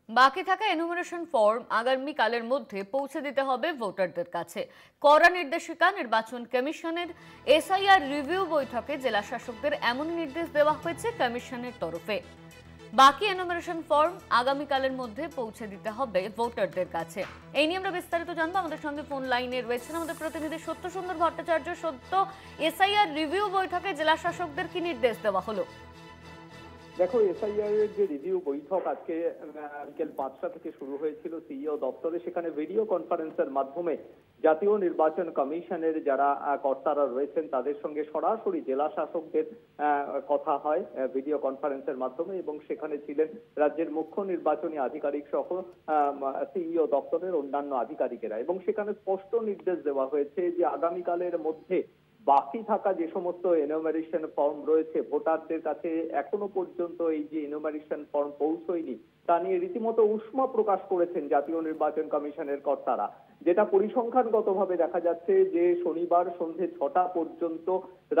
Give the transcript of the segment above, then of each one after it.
বাকি থাকা enumeration form আগামীকালের মধ্যে পৌঁছে দিতে হবে ভোটারদের কাছে। কড়া নির্দেশিকা নির্বাচন কমিশনের। এসআইআর রিভিউ বৈঠকে জেলা শাসকদের এমন নির্দেশ দেওয়া হয়েছে কমিশনের তরফে। বাকি এনুমারেশন ফর্ম আগামীকালের মধ্যে পৌঁছে দিতে হবে ভোটারদের কাছে। এই নিয়ে আমরা বিস্তারিত জানবো। আমাদের সঙ্গে ফোন লাইনে রয়েছেন আমাদের প্রতিনিধি সত্য সুন্দর ভট্টাচার্য। সত্য, এসআইআর রিভিউ বৈঠকে জেলা শাসকদের কি নির্দেশ দেওয়া হলো? দেখো, এসআইআর এর যে রিভিউ বৈঠক আজকে বিকেল 5টা থেকে শুরু হয়েছিল সিইও দপ্তরে, সেখানে ভিডিও কনফারেন্সের মাধ্যমে জাতীয় নির্বাচন কমিশনের যারা কর্তারা রয়েছেন তাদের সঙ্গে সরাসরি জেলা শাসকদের কথা হয় ভিডিও কনফারেন্সের মাধ্যমে, এবং সেখানে ছিলেন রাজ্যের মুখ্য নির্বাচনী আধিকারিক সহ সিইও দপ্তরের অন্যান্য আধিকারিকেরা। এবং সেখানে স্পষ্ট নির্দেশ দেওয়া হয়েছে যে আগামীকালের মধ্যে বাকি থাকা যে সমস্ত এনুমারেশন ফর্ম রয়েছে ভোটারদের কাছে এখনো পর্যন্ত এই যে এনুমারেশন ফর্ম পৌঁছয়নি তা নিয়ে রীতিমতো উষ্মা প্রকাশ করেছেন জাতীয় নির্বাচন কমিশনের কর্তারা। যেটা পরিসংখ্যানগতভাবে দেখা যাচ্ছে যে শনিবার সন্ধে 6টা পর্যন্ত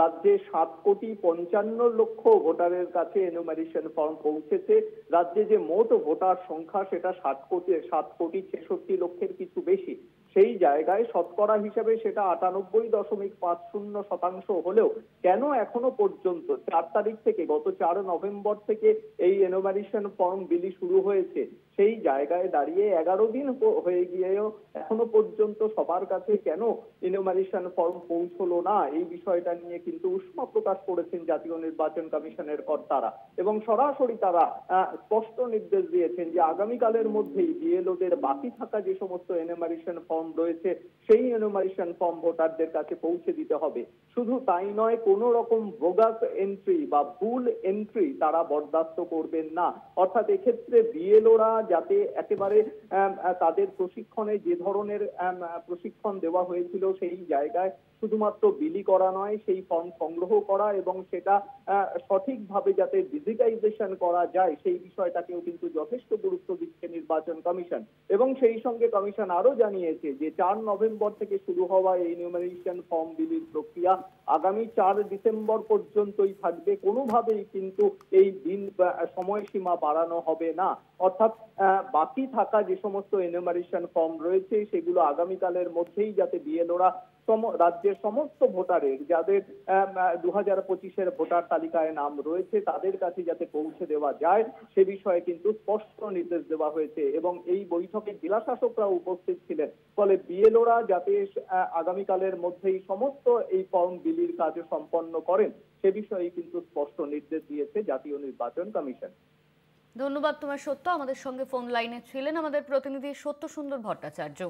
রাজ্যে 7,55,00,000 ভোটারের কাছে এনুমারেশন ফর্ম পৌঁছেছে। রাজ্যে যে মোট ভোটার সংখ্যা সেটা 7,66,00,000 কিছু বেশি। সেই জায়গায় শতকরা হিসাবে সেটা 98.50% হলেও কেন এখনো পর্যন্ত 4 তারিখ থেকে, গত 4 নভেম্বর থেকে এই এনুমারেশন ফর্ম বিলি শুরু হয়েছে, সেই জায়গায় দাঁড়িয়ে 11 দিন হয়ে গিয়েও এখনো পর্যন্ত সবার কাছে কেন এনুমারেশন ফর্ম পৌঁছলো না, এই বিষয়টা নিয়ে কিন্তু উষ্মা প্রকাশ করেছেন জাতীয় নির্বাচন কমিশনের কর্তারা। এবং সরাসরি তারা স্পষ্ট নির্দেশ দিয়েছেন যে আগামীকালের মধ্যেই বিএলওদের বাকি থাকা যে সমস্ত এনুমারেশন ফর্ম রয়েছে সেই এনুমারেশন ফর্ম ভোটারদের কাছে পৌঁছে দিতে হবে। শুধু তাই নয়, কোন রকম বোগাস এন্ট্রি বা ভুল এন্ট্রি তারা বরদাস্ত করবেন না। অর্থাৎ এক্ষেত্রে বিএলওরা যাতে একেবারে তাদের প্রশিক্ষণে যে ধরনের প্রশিক্ষণ দেওয়া হয়েছিল সেই জায়গায় শুধুমাত্র বিলি করা নয়, সেই ফর্ম সংগ্রহ করা এবং সেটা সঠিকভাবে যাতে ডিজিটাইজেশন করা যায় সেই বিষয়টাকেও কিন্তু যথেষ্ট গুরুত্ব দিচ্ছে নির্বাচন কমিশন। এবং সেই সঙ্গে কমিশন আরো জানিয়েছে যে 4 নভেম্বর থেকে শুরু হওয়া এই নিউমারেশন ফর্ম বিলির প্রক্রিয়া আগামী 4 ডিসেম্বর পর্যন্তই থাকবে। কোনোভাবেই কিন্তু এই দিন সময়সীমা বাড়ানো হবে না। অর্থাৎ বাকি থাকা যে সমস্ত এনুমারেশন ফর্ম রয়েছে সেগুলো আগামীকালের মধ্যেই যাতে বিএলওরা রাজ্যের সমস্ত ভোটারের যাদের 2025-এর ভোটার তালিকায় নাম রয়েছে তাদের কাছে যাতে পৌঁছে দেওয়া যায় সে বিষয়ে কিন্তু স্পষ্ট নির্দেশ দেওয়া হয়েছে। এবং এই বৈঠকে জেলা শাসকরা উপস্থিত ছিলেন, ফলে বিএলওরা যাতে আগামীকালের মধ্যেই সমস্ত এই ফর্ম বিলির কাজ সম্পন্ন করেন সে বিষয়ে কিন্তু স্পষ্ট নির্দেশ দিয়েছে জাতীয় নির্বাচন কমিশন। ধন্যবাদ তোমার সত্য। আমাদের সঙ্গে ফোন লাইনে ছিলেন আমাদের প্রতিনিধি সত্য সুন্দর ভট্টাচার্য।